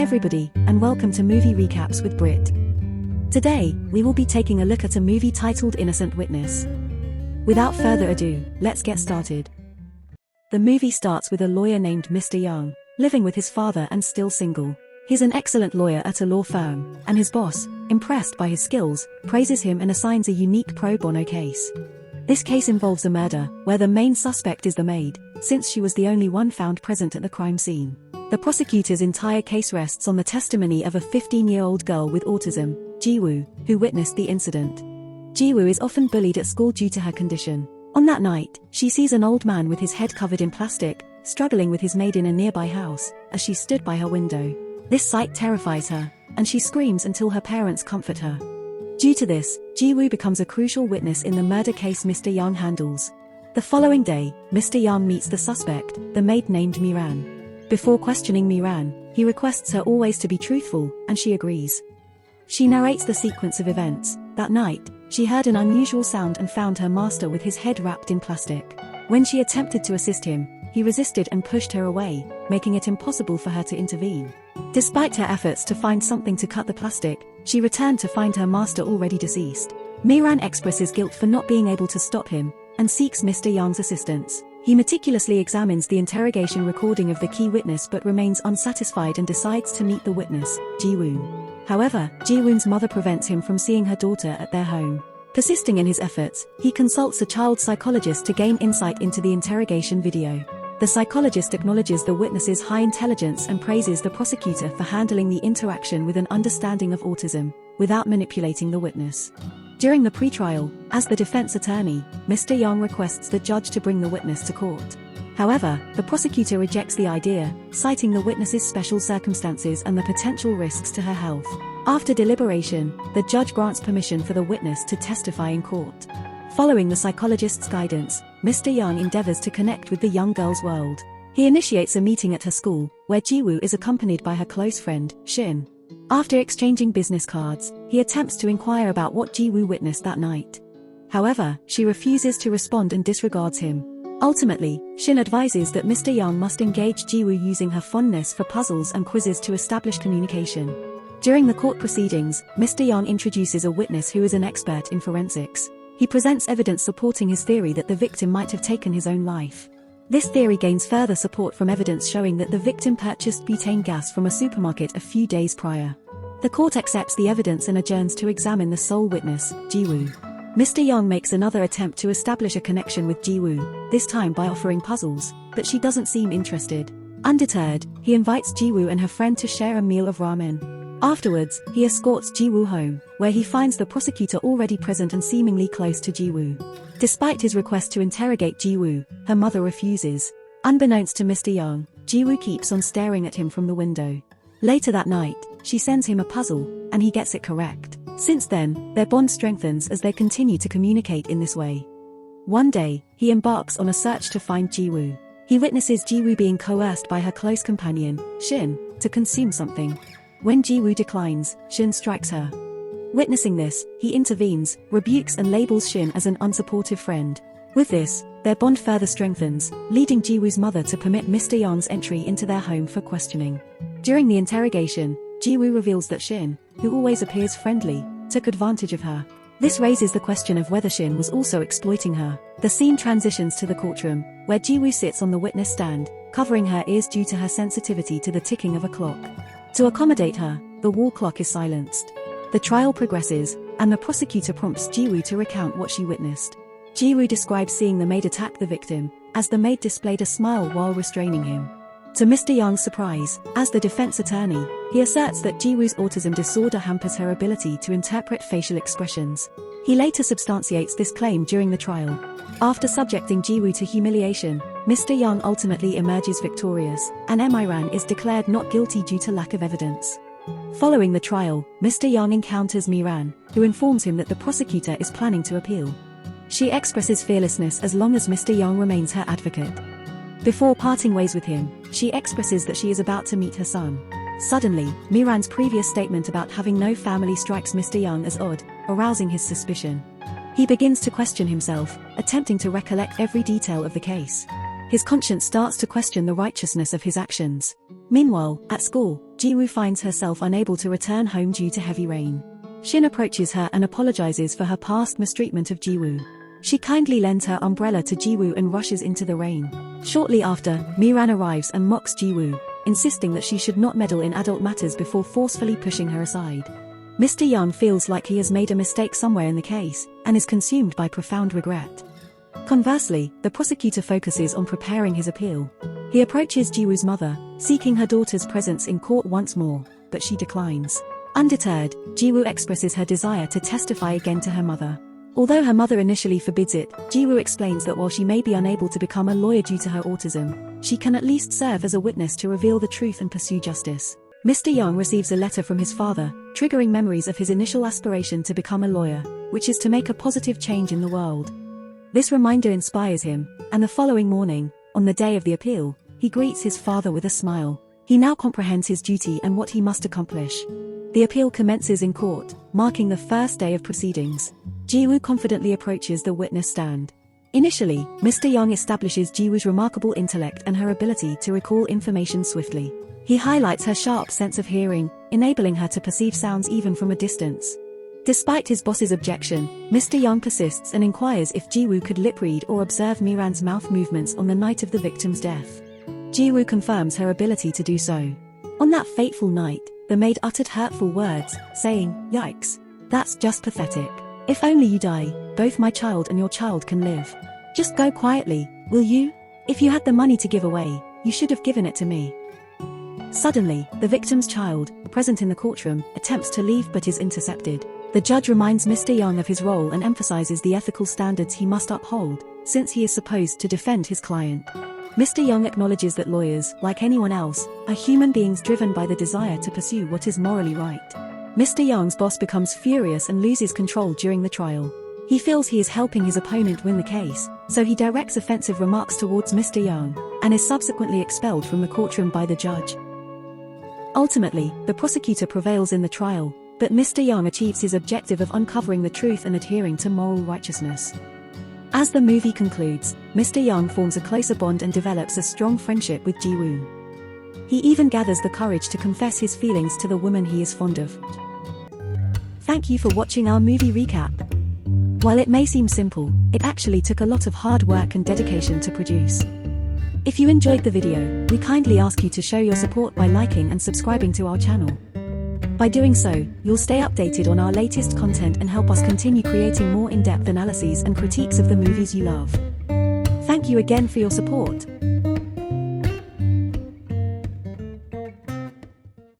everybody, and welcome to Movie Recaps with Brit. Today, we will be taking a look at a movie titled Innocent Witness. Without further ado, let's get started. The movie starts with a lawyer named Mr. Jung, living with his father and still single. He's an excellent lawyer at a law firm, and his boss, impressed by his skills, praises him and assigns a unique pro bono case. This case involves a murder, where the main suspect is the maid, since she was the only one found present at the crime scene. The prosecutor's entire case rests on the testimony of a 15-year-old girl with autism, Ji-woo, who witnessed the incident. Ji-woo is often bullied at school due to her condition. On that night, she sees an old man with his head covered in plastic, struggling with his maid in a nearby house, as she stood by her window. This sight terrifies her, and she screams until her parents comfort her. Due to this, Ji-woo becomes a crucial witness in the murder case Mr. Jung handles. The following day, Mr. Jung meets the suspect, the maid named Miran. Before questioning Miran, he requests her always to be truthful, and she agrees. She narrates the sequence of events. That night, she heard an unusual sound and found her master with his head wrapped in plastic. When she attempted to assist him, he resisted and pushed her away, making it impossible for her to intervene. Despite her efforts to find something to cut the plastic, she returned to find her master already deceased. Miran expresses guilt for not being able to stop him, and seeks Mr. Jung's assistance. He meticulously examines the interrogation recording of the key witness but remains unsatisfied and decides to meet the witness, Ji-woo. However, Ji-woo's mother prevents him from seeing her daughter at their home. Persisting in his efforts, he consults a child psychologist to gain insight into the interrogation video. The psychologist acknowledges the witness's high intelligence and praises the prosecutor for handling the interaction with an understanding of autism, without manipulating the witness. During the pretrial, as the defense attorney, Mr. Jung requests the judge to bring the witness to court. However, the prosecutor rejects the idea, citing the witness's special circumstances and the potential risks to her health. After deliberation, the judge grants permission for the witness to testify in court. Following the psychologist's guidance, Mr. Jung endeavors to connect with the young girl's world. He initiates a meeting at her school, where Ji-woo is accompanied by her close friend, Shin. After exchanging business cards, he attempts to inquire about what Ji-woo witnessed that night. However, she refuses to respond and disregards him. Ultimately, Shin advises that Mr. Jung must engage Ji-woo using her fondness for puzzles and quizzes to establish communication. During the court proceedings, Mr. Jung introduces a witness who is an expert in forensics. He presents evidence supporting his theory that the victim might have taken his own life. This theory gains further support from evidence showing that the victim purchased butane gas from a supermarket a few days prior. The court accepts the evidence and adjourns to examine the sole witness, Ji-woo. Mr. Jung makes another attempt to establish a connection with Ji-woo, this time by offering puzzles, but she doesn't seem interested. Undeterred, he invites Ji-woo and her friend to share a meal of ramen. Afterwards, he escorts Ji-woo home, where he finds the prosecutor already present and seemingly close to Ji-woo. Despite his request to interrogate Ji-woo, her mother refuses. Unbeknownst to Mr. Jung, Ji-woo keeps on staring at him from the window. Later that night, she sends him a puzzle, and he gets it correct. Since then, their bond strengthens as they continue to communicate in this way. One day, he embarks on a search to find Ji-woo. He witnesses Ji-woo being coerced by her close companion, Shin, to consume something. When Ji-woo declines, Shin strikes her. Witnessing this, he intervenes, rebukes and labels Shin as an unsupportive friend. With this, their bond further strengthens, leading Ji-woo's mother to permit Mr. Jung's entry into their home for questioning. During the interrogation, Ji-woo reveals that Shin, who always appears friendly, took advantage of her. This raises the question of whether Shin was also exploiting her. The scene transitions to the courtroom, where Ji-woo sits on the witness stand, covering her ears due to her sensitivity to the ticking of a clock. To accommodate her, the wall clock is silenced. The trial progresses, and the prosecutor prompts Ji-woo to recount what she witnessed. Ji-woo describes seeing the maid attack the victim, as the maid displayed a smile while restraining him. To Mr. Jung's surprise, as the defense attorney, he asserts that Ji-woo's autism disorder hampers her ability to interpret facial expressions. He later substantiates this claim during the trial. After subjecting Ji-woo to humiliation, Mr. Jung ultimately emerges victorious, and Miran is declared not guilty due to lack of evidence. Following the trial, Mr. Jung encounters Miran, who informs him that the prosecutor is planning to appeal. She expresses fearlessness as long as Mr. Jung remains her advocate. Before parting ways with him, she expresses that she is about to meet her son. Suddenly, Miran's previous statement about having no family strikes Mr. Jung as odd, arousing his suspicion. He begins to question himself, attempting to recollect every detail of the case. His conscience starts to question the righteousness of his actions. Meanwhile, at school, Ji-woo finds herself unable to return home due to heavy rain. Shin approaches her and apologizes for her past mistreatment of Ji-woo. She kindly lends her umbrella to Ji-woo and rushes into the rain. Shortly after, Miran arrives and mocks Ji-woo, insisting that she should not meddle in adult matters before forcefully pushing her aside. Mr. Jung feels like he has made a mistake somewhere in the case, and is consumed by profound regret. Conversely, the prosecutor focuses on preparing his appeal. He approaches Ji-woo's mother, seeking her daughter's presence in court once more, but she declines. Undeterred, Ji-woo expresses her desire to testify again to her mother. Although her mother initially forbids it, Ji-woo explains that while she may be unable to become a lawyer due to her autism, she can at least serve as a witness to reveal the truth and pursue justice. Mr. Jung receives a letter from his father, triggering memories of his initial aspiration to become a lawyer, which is to make a positive change in the world. This reminder inspires him, and the following morning, on the day of the appeal, he greets his father with a smile. He now comprehends his duty and what he must accomplish. The appeal commences in court, marking the first day of proceedings. Ji-woo confidently approaches the witness stand. Initially, Mr. Jung establishes Ji-woo's remarkable intellect and her ability to recall information swiftly. He highlights her sharp sense of hearing, enabling her to perceive sounds even from a distance. Despite his boss's objection, Mr. Jung persists and inquires if Ji-woo could lip read or observe Miran's mouth movements on the night of the victim's death. Ji-woo confirms her ability to do so. On that fateful night, the maid uttered hurtful words, saying, "Yikes. That's just pathetic. If only you die, both my child and your child can live. Just go quietly, will you? If you had the money to give away, you should have given it to me." Suddenly, the victim's child, present in the courtroom, attempts to leave but is intercepted. The judge reminds Mr. Jung of his role and emphasizes the ethical standards he must uphold, since he is supposed to defend his client. Mr. Jung acknowledges that lawyers, like anyone else, are human beings driven by the desire to pursue what is morally right. Mr. Jung's boss becomes furious and loses control during the trial. He feels he is helping his opponent win the case, so he directs offensive remarks towards Mr. Jung, and is subsequently expelled from the courtroom by the judge. Ultimately, the prosecutor prevails in the trial, but Mr. Jung achieves his objective of uncovering the truth and adhering to moral righteousness. As the movie concludes, Mr. Jung forms a closer bond and develops a strong friendship with Ji-woo. He even gathers the courage to confess his feelings to the woman he is fond of. Thank you for watching our movie recap. While it may seem simple, it actually took a lot of hard work and dedication to produce. If you enjoyed the video, we kindly ask you to show your support by liking and subscribing to our channel. By doing so, you'll stay updated on our latest content and help us continue creating more in-depth analyses and critiques of the movies you love. Thank you again for your support.